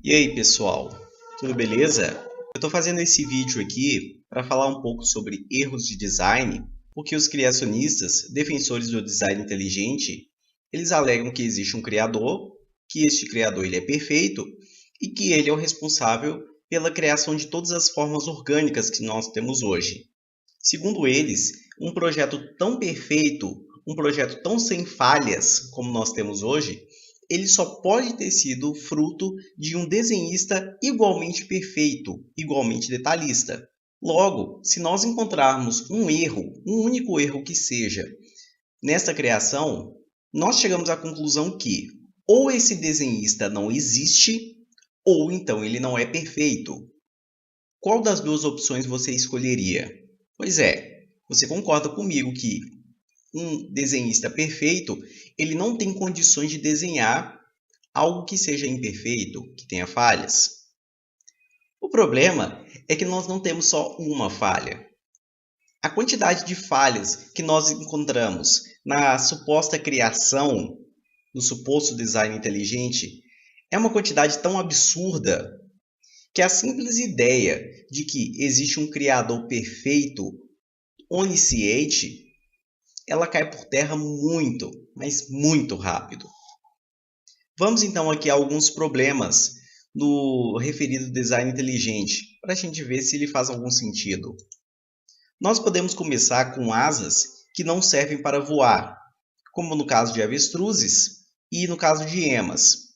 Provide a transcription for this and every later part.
E aí, pessoal? Tudo beleza? Eu estou fazendo esse vídeo aqui para falar um pouco sobre erros de design, porque os criacionistas, defensores do design inteligente, eles alegam que existe um criador, que este criador ele é perfeito e que ele é o responsável pela criação de todas as formas orgânicas que nós temos hoje. Segundo eles, um projeto tão perfeito, um projeto tão sem falhas como nós temos hoje, ele só pode ter sido fruto de um desenhista igualmente perfeito, igualmente detalhista. Logo, se nós encontrarmos um erro, um único erro que seja, nesta criação, nós chegamos à conclusão que ou esse desenhista não existe, ou então ele não é perfeito. Qual das duas opções você escolheria? Pois é, você concorda comigo que um desenhista perfeito, ele não tem condições de desenhar algo que seja imperfeito, que tenha falhas. O problema é que nós não temos só uma falha. A quantidade de falhas que nós encontramos na suposta criação, no suposto design inteligente, é uma quantidade tão absurda que a simples ideia de que existe um criador perfeito, onisciente, ela cai por terra muito, mas muito rápido. Vamos então aqui a alguns problemas no referido design inteligente, para a gente ver se ele faz algum sentido. Nós podemos começar com asas que não servem para voar, como no caso de avestruzes e no caso de emas.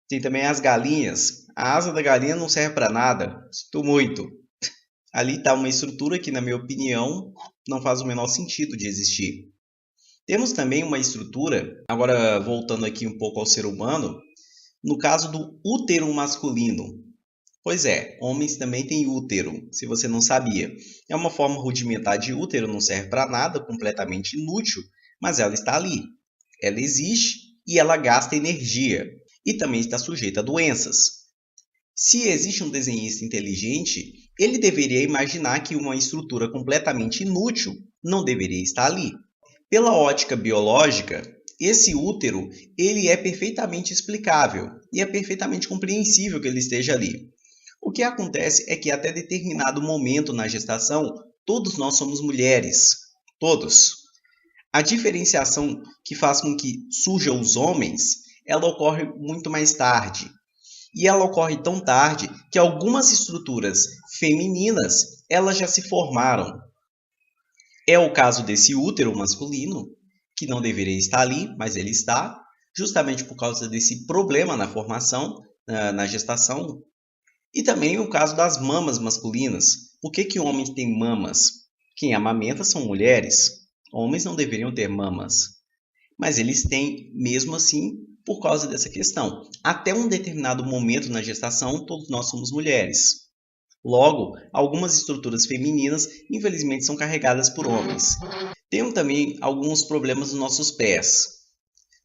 Tem também as galinhas. A asa da galinha não serve para nada, sinto muito. Ali está uma estrutura que, na minha opinião, não faz o menor sentido de existir. Temos também uma estrutura, agora voltando aqui um pouco ao ser humano, no caso do útero masculino. Pois é, homens também têm útero, se você não sabia. É uma forma rudimentar de útero, não serve para nada, completamente inútil, mas ela está ali. Ela existe e ela gasta energia e também está sujeita a doenças. Se existe um desenhista inteligente, ele deveria imaginar que uma estrutura completamente inútil não deveria estar ali. Pela ótica biológica, esse útero ele é perfeitamente explicável e é perfeitamente compreensível que ele esteja ali. O que acontece é que até determinado momento na gestação, todos nós somos mulheres. Todos. A diferenciação que faz com que surjam os homens, ela ocorre muito mais tarde. E ela ocorre tão tarde que algumas estruturas femininas, elas já se formaram. É o caso desse útero masculino, que não deveria estar ali, mas ele está, justamente por causa desse problema na formação, na gestação. E também o caso das mamas masculinas. Por que homens têm mamas? Quem amamenta são mulheres. Homens não deveriam ter mamas. Mas eles têm mesmo assim por causa dessa questão. Até um determinado momento na gestação, todos nós somos mulheres. Logo, algumas estruturas femininas, infelizmente, são carregadas por homens. Temos também alguns problemas nos nossos pés.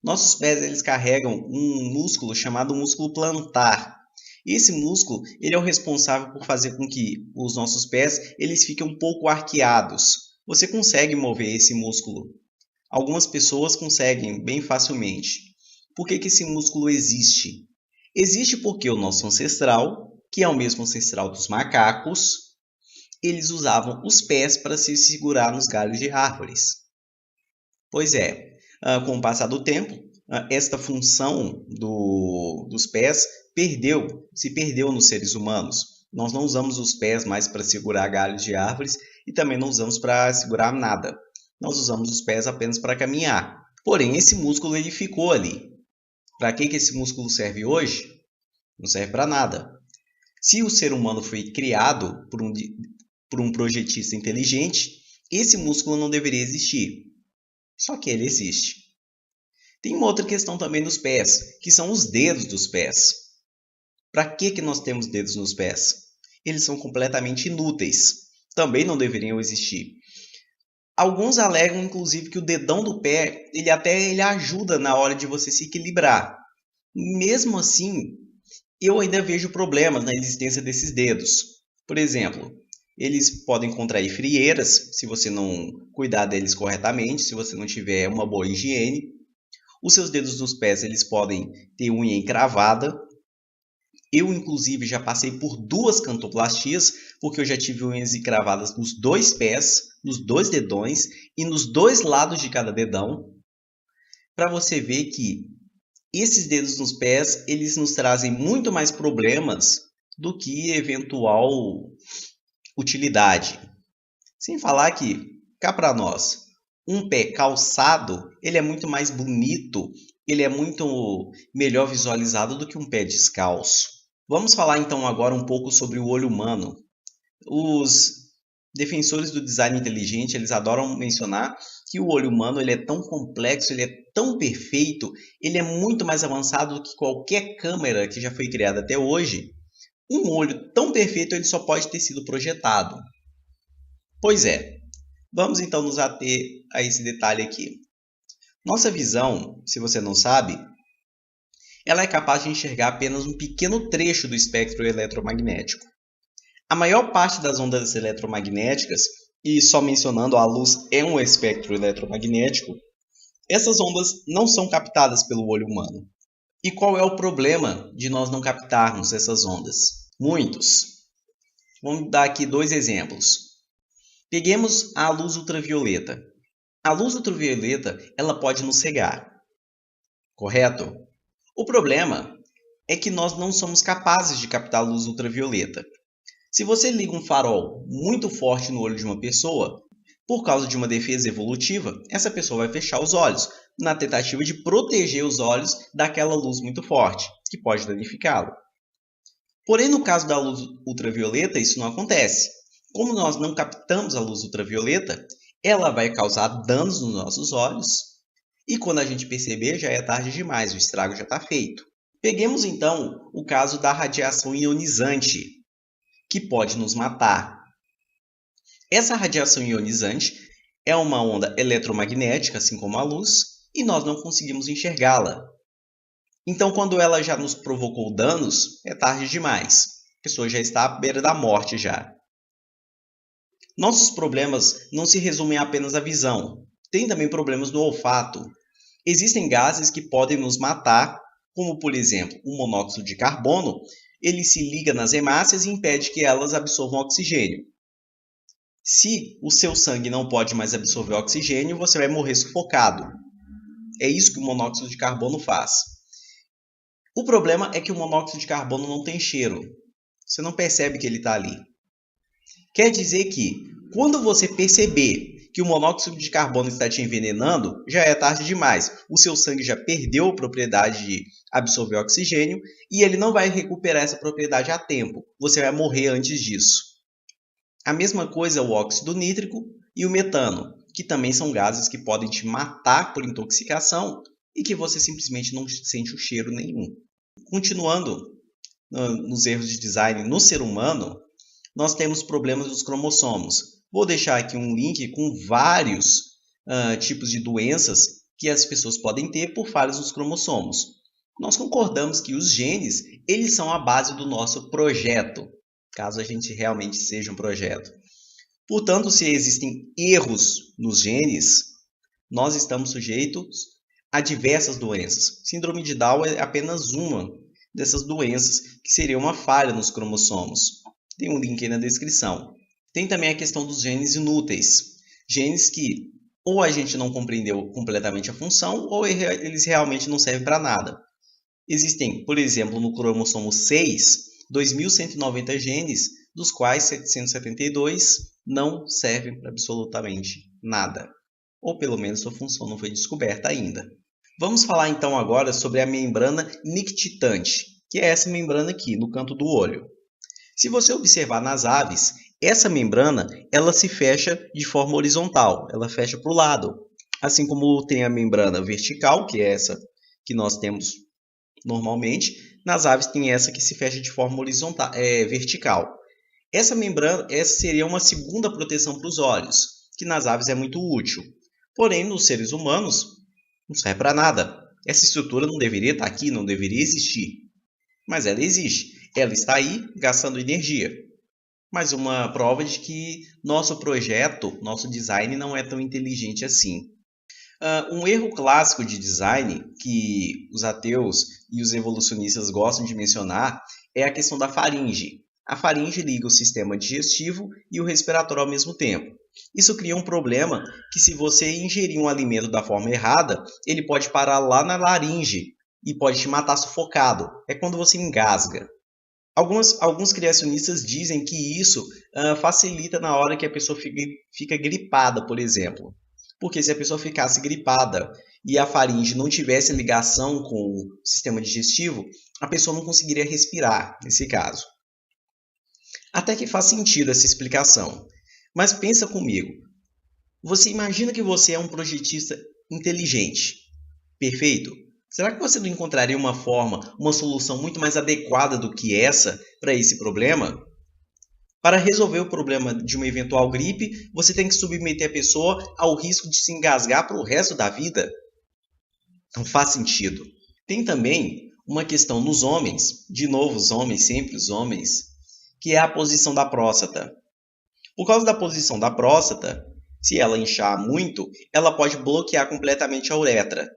Nossos pés eles carregam um músculo chamado músculo plantar. Esse músculo ele é o responsável por fazer com que os nossos pés eles fiquem um pouco arqueados. Você consegue mover esse músculo. Algumas pessoas conseguem bem facilmente. Por que esse músculo existe? Existe porque o nosso ancestral, que é o mesmo ancestral dos macacos, eles usavam os pés para se segurar nos galhos de árvores. Pois é, com o passar do tempo, esta função dos pés se perdeu nos seres humanos. Nós não usamos os pés mais para segurar galhos de árvores e também não usamos para segurar nada. Nós usamos os pés apenas para caminhar. Porém, esse músculo ele ficou ali. Para que esse músculo serve hoje? Não serve para nada. Se o ser humano foi criado por um projetista inteligente, esse músculo não deveria existir. Só que ele existe. Tem uma outra questão também nos pés, que são os dedos dos pés. Para que nós temos dedos nos pés? Eles são completamente inúteis. Também não deveriam existir. Alguns alegam, inclusive, que o dedão do pé, ele ajuda na hora de você se equilibrar. Mesmo assim, eu ainda vejo problemas na existência desses dedos. Por exemplo, eles podem contrair frieiras se você não cuidar deles corretamente, se você não tiver uma boa higiene. Os seus dedos dos pés eles podem ter unha encravada. Eu, inclusive, já passei por 2 cantoplastias, porque eu já tive unhas encravadas nos 2 pés, nos 2 dedões e nos 2 lados de cada dedão, para você ver que esses dedos nos pés, eles nos trazem muito mais problemas do que eventual utilidade. Sem falar que, cá para nós, um pé calçado, ele é muito mais bonito, ele é muito melhor visualizado do que um pé descalço. Vamos falar então agora um pouco sobre o olho humano. Os defensores do design inteligente, eles adoram mencionar que o olho humano ele é tão complexo, ele é tão perfeito, ele é muito mais avançado do que qualquer câmera que já foi criada até hoje. Um olho tão perfeito ele só pode ter sido projetado. Pois é, vamos então nos ater a esse detalhe aqui. Nossa visão, se você não sabe, ela é capaz de enxergar apenas um pequeno trecho do espectro eletromagnético. A maior parte das ondas eletromagnéticas, e só mencionando a luz é um espectro eletromagnético, essas ondas não são captadas pelo olho humano. E qual é o problema de nós não captarmos essas ondas? Muitos. Vamos dar aqui 2 exemplos. Peguemos a luz ultravioleta. A luz ultravioleta ela pode nos cegar, correto? O problema é que nós não somos capazes de captar a luz ultravioleta. Se você liga um farol muito forte no olho de uma pessoa, por causa de uma defesa evolutiva, essa pessoa vai fechar os olhos, na tentativa de proteger os olhos daquela luz muito forte, que pode danificá-lo. Porém, no caso da luz ultravioleta, isso não acontece. Como nós não captamos a luz ultravioleta, ela vai causar danos nos nossos olhos, e quando a gente perceber, já é tarde demais, o estrago já está feito. Peguemos então o caso da radiação ionizante, que pode nos matar. Essa radiação ionizante é uma onda eletromagnética, assim como a luz, e nós não conseguimos enxergá-la. Então, quando ela já nos provocou danos, é tarde demais. A pessoa já está à beira da morte já. Nossos problemas não se resumem apenas à visão. Tem também problemas no olfato. Existem gases que podem nos matar, como por exemplo, o monóxido de carbono. Ele se liga nas hemácias e impede que elas absorvam oxigênio. Se o seu sangue não pode mais absorver oxigênio, você vai morrer sufocado. É isso que o monóxido de carbono faz. O problema é que o monóxido de carbono não tem cheiro. Você não percebe que ele está ali. Quer dizer que, quando você perceber que o monóxido de carbono está te envenenando, já é tarde demais. O seu sangue já perdeu a propriedade de absorver oxigênio e ele não vai recuperar essa propriedade a tempo. Você vai morrer antes disso. A mesma coisa é o óxido nítrico e o metano, que também são gases que podem te matar por intoxicação e que você simplesmente não sente o cheiro nenhum. Continuando nos erros de design no ser humano, nós temos problemas dos cromossomos. Vou deixar aqui um link com vários tipos de doenças que as pessoas podem ter por falhas nos cromossomos. Nós concordamos que os genes, eles são a base do nosso projeto, caso a gente realmente seja um projeto. Portanto, se existem erros nos genes, nós estamos sujeitos a diversas doenças. Síndrome de Down é apenas uma dessas doenças, que seria uma falha nos cromossomos. Tem um link aí na descrição. Tem também a questão dos genes inúteis. Genes que ou a gente não compreendeu completamente a função, ou eles realmente não servem para nada. Existem, por exemplo, no cromossomo 6, 2.190 genes, dos quais 772 não servem para absolutamente nada. Ou pelo menos sua função não foi descoberta ainda. Vamos falar então agora sobre a membrana nictitante, que é essa membrana aqui no canto do olho. Se você observar nas aves, essa membrana ela se fecha de forma horizontal, ela fecha para o lado. Assim como tem a membrana vertical, que é essa que nós temos normalmente, nas aves tem essa que se fecha de forma horizontal, vertical. Essa membrana seria uma segunda proteção para os olhos, que nas aves é muito útil. Porém, nos seres humanos, não serve para nada. Essa estrutura não deveria estar aqui, não deveria existir. Mas ela existe. Ela está aí gastando energia. Mais uma prova de que nosso projeto, nosso design não é tão inteligente assim. Um erro clássico de design que os ateus e os evolucionistas gostam de mencionar é a questão da faringe. A faringe liga o sistema digestivo e o respiratório ao mesmo tempo. Isso cria um problema que, se você ingerir um alimento da forma errada, ele pode parar lá na laringe e pode te matar sufocado. É quando você engasga. Alguns criacionistas dizem que isso facilita na hora que a pessoa fica gripada, por exemplo. Porque se a pessoa ficasse gripada e a faringe não tivesse ligação com o sistema digestivo, a pessoa não conseguiria respirar, nesse caso. Até que faz sentido essa explicação. Mas pensa comigo. Você imagina que você é um projetista inteligente, perfeito? Será que você não encontraria uma solução muito mais adequada do que essa para esse problema? Para resolver o problema de uma eventual gripe, você tem que submeter a pessoa ao risco de se engasgar para o resto da vida? Não faz sentido. Tem também uma questão nos homens, de novo os homens, sempre os homens, que é a posição da próstata. Por causa da posição da próstata, se ela inchar muito, ela pode bloquear completamente a uretra.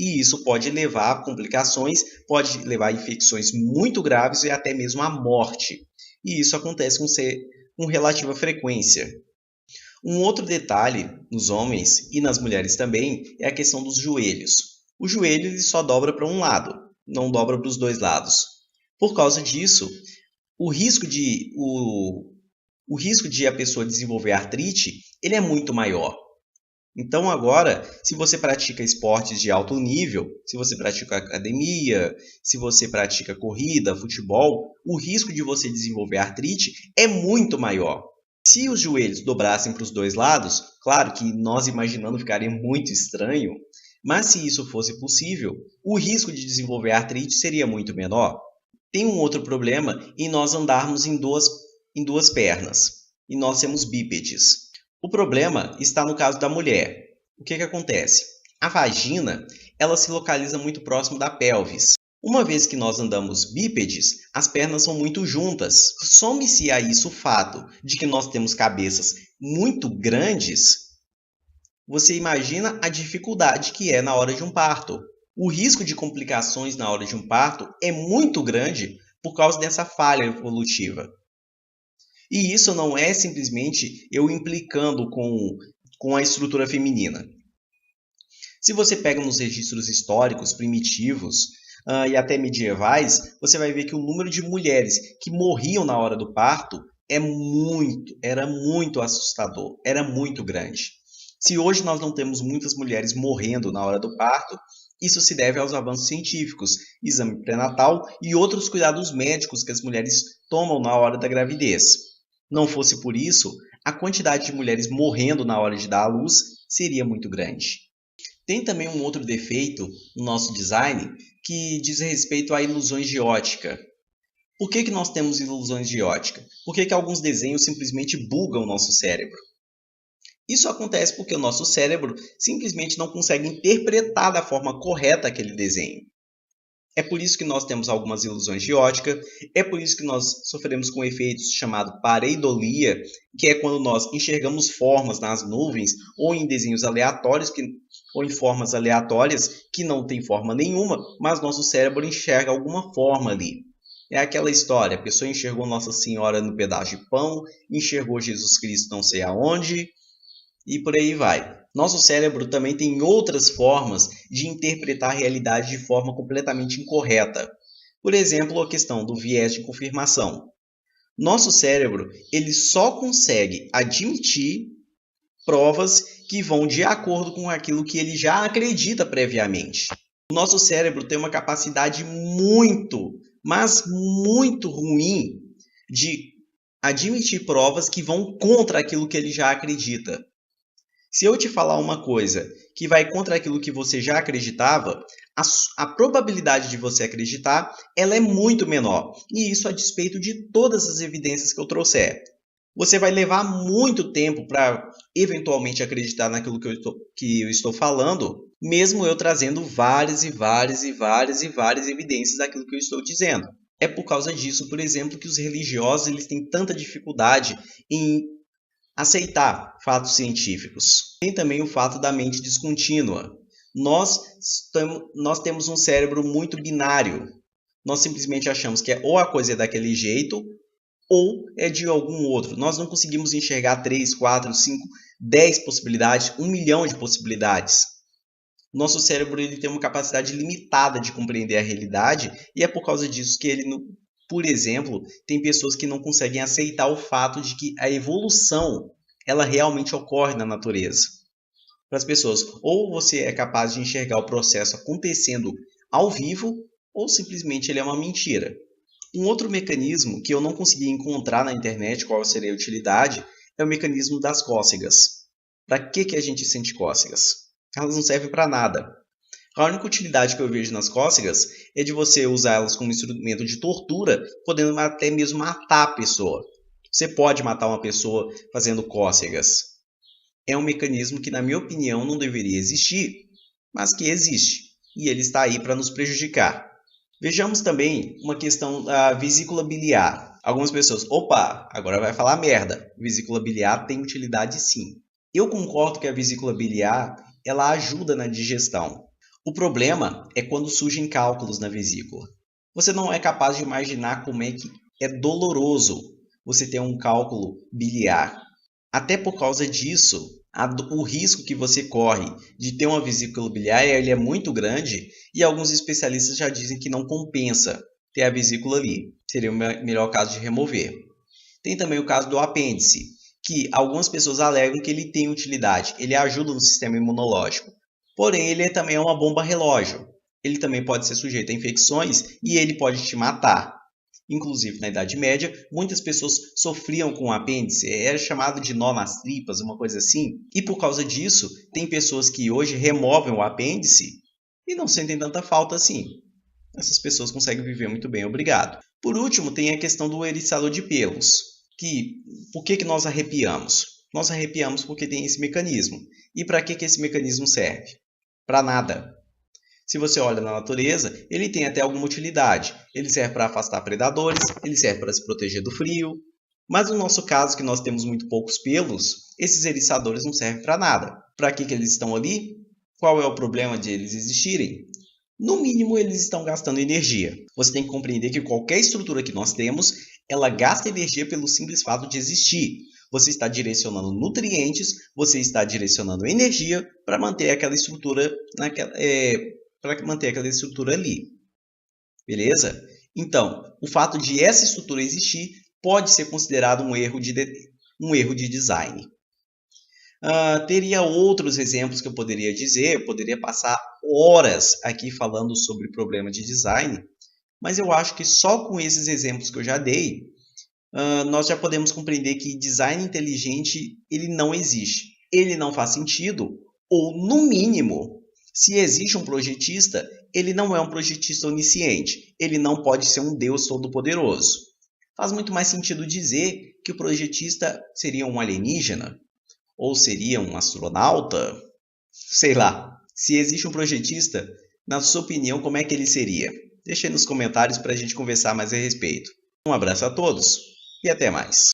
E isso pode levar a complicações, pode levar a infecções muito graves e até mesmo à morte. E isso acontece com relativa frequência. Um outro detalhe nos homens e nas mulheres também é a questão dos joelhos. O joelho ele só dobra para um lado, não dobra para os dois lados. Por causa disso, o risco de a pessoa desenvolver artrite ele é muito maior. Então agora, se você pratica esportes de alto nível, se você pratica academia, se você pratica corrida, futebol, o risco de você desenvolver artrite é muito maior. Se os joelhos dobrassem para os dois lados, claro que nós imaginando ficaria muito estranho, mas se isso fosse possível, o risco de desenvolver artrite seria muito menor. Tem um outro problema em nós andarmos em duas pernas, e nós sermos bípedes. O problema está no caso da mulher. O que acontece? A vagina ela se localiza muito próximo da pelvis. Uma vez que nós andamos bípedes, as pernas são muito juntas. Some-se a isso o fato de que nós temos cabeças muito grandes, você imagina a dificuldade que é na hora de um parto. O risco de complicações na hora de um parto é muito grande por causa dessa falha evolutiva. E isso não é simplesmente eu implicando com a estrutura feminina. Se você pega nos registros históricos primitivos e até medievais, você vai ver que o número de mulheres que morriam na hora do parto era muito assustador, era muito grande. Se hoje nós não temos muitas mulheres morrendo na hora do parto, isso se deve aos avanços científicos, exame pré-natal e outros cuidados médicos que as mulheres tomam na hora da gravidez. Não fosse por isso, a quantidade de mulheres morrendo na hora de dar à luz seria muito grande. Tem também um outro defeito no nosso design que diz respeito a ilusões de ótica. Por que nós temos ilusões de ótica? Por que alguns desenhos simplesmente bugam o nosso cérebro? Isso acontece porque o nosso cérebro simplesmente não consegue interpretar da forma correta aquele desenho. É por isso que nós temos algumas ilusões de ótica, é por isso que nós sofremos com efeitos chamados pareidolia, que é quando nós enxergamos formas nas nuvens ou em desenhos aleatórios, ou em formas aleatórias que não tem forma nenhuma, mas nosso cérebro enxerga alguma forma ali. É aquela história, a pessoa enxergou Nossa Senhora no pedaço de pão, enxergou Jesus Cristo não sei aonde, e por aí vai. Nosso cérebro também tem outras formas de interpretar a realidade de forma completamente incorreta. Por exemplo, a questão do viés de confirmação. Nosso cérebro ele só consegue admitir provas que vão de acordo com aquilo que ele já acredita previamente. O nosso cérebro tem uma capacidade muito, mas muito ruim de admitir provas que vão contra aquilo que ele já acredita. Se eu te falar uma coisa que vai contra aquilo que você já acreditava, a probabilidade de você acreditar ela é muito menor. E isso a despeito de todas as evidências que eu trouxer. Você vai levar muito tempo para eventualmente acreditar naquilo que eu estou falando, mesmo eu trazendo várias evidências daquilo que eu estou dizendo. É por causa disso, por exemplo, que os religiosos eles têm tanta dificuldade em aceitar fatos científicos. Tem também o fato da mente descontínua. Nós temos um cérebro muito binário. Nós simplesmente achamos que ou a coisa é daquele jeito ou é de algum outro. Nós não conseguimos enxergar 3, 4, 5, 10 possibilidades, 1 milhão de possibilidades. Nosso cérebro ele tem uma capacidade limitada de compreender a realidade e é por causa disso que ele, por exemplo, tem pessoas que não conseguem aceitar o fato de que a evolução ela realmente ocorre na natureza. Para as pessoas, ou você é capaz de enxergar o processo acontecendo ao vivo, ou simplesmente ele é uma mentira. Um outro mecanismo que eu não consegui encontrar na internet qual seria a utilidade é o mecanismo das cócegas. Para que a gente sente cócegas? Elas não servem para nada. A única utilidade que eu vejo nas cócegas é de você usá-las como instrumento de tortura, podendo até mesmo matar a pessoa. Você pode matar uma pessoa fazendo cócegas. É um mecanismo que, na minha opinião, não deveria existir, mas que existe. E ele está aí para nos prejudicar. Vejamos também uma questão da vesícula biliar. Algumas pessoas, opa, agora vai falar merda. Vesícula biliar tem utilidade sim. Eu concordo que a vesícula biliar ela ajuda na digestão. O problema é quando surgem cálculos na vesícula. Você não é capaz de imaginar como é que é doloroso você ter um cálculo biliar. Até por causa disso, o risco que você corre de ter uma vesícula biliar ele é muito grande e alguns especialistas já dizem que não compensa ter a vesícula ali. Seria o melhor caso de remover. Tem também o caso do apêndice, que algumas pessoas alegam que ele tem utilidade, ele ajuda no sistema imunológico. Porém, ele também é uma bomba relógio. Ele também pode ser sujeito a infecções e ele pode te matar. Inclusive, na Idade Média, muitas pessoas sofriam com o apêndice, era chamado de nó nas tripas, uma coisa assim. E por causa disso, tem pessoas que hoje removem o apêndice e não sentem tanta falta assim. Essas pessoas conseguem viver muito bem, obrigado. Por último, tem a questão do eriçador de pelos. Por que nós arrepiamos? Nós arrepiamos porque tem esse mecanismo. E para que esse mecanismo serve? Para nada. Se você olha na natureza, ele tem até alguma utilidade. Ele serve para afastar predadores, ele serve para se proteger do frio. Mas no nosso caso, que nós temos muito poucos pelos, esses eriçadores não servem para nada. Para que eles estão ali? Qual é o problema de eles existirem? No mínimo, eles estão gastando energia. Você tem que compreender que qualquer estrutura que nós temos, ela gasta energia pelo simples fato de existir. Você está direcionando nutrientes, você está direcionando energia para manter aquela estrutura ali. Beleza? Então, o fato de essa estrutura existir pode ser considerado um erro de design. Teria outros exemplos que eu poderia dizer, eu poderia passar horas aqui falando sobre problema de design, mas eu acho que só com esses exemplos que eu já dei, nós já podemos compreender que design inteligente ele não existe, ele não faz sentido, ou no mínimo, se existe um projetista, ele não é um projetista onisciente, ele não pode ser um Deus todo-poderoso. Faz muito mais sentido dizer que o projetista seria um alienígena, ou seria um astronauta? Sei lá. Se existe um projetista, na sua opinião, como é que ele seria? Deixe aí nos comentários para a gente conversar mais a respeito. Um abraço a todos e até mais.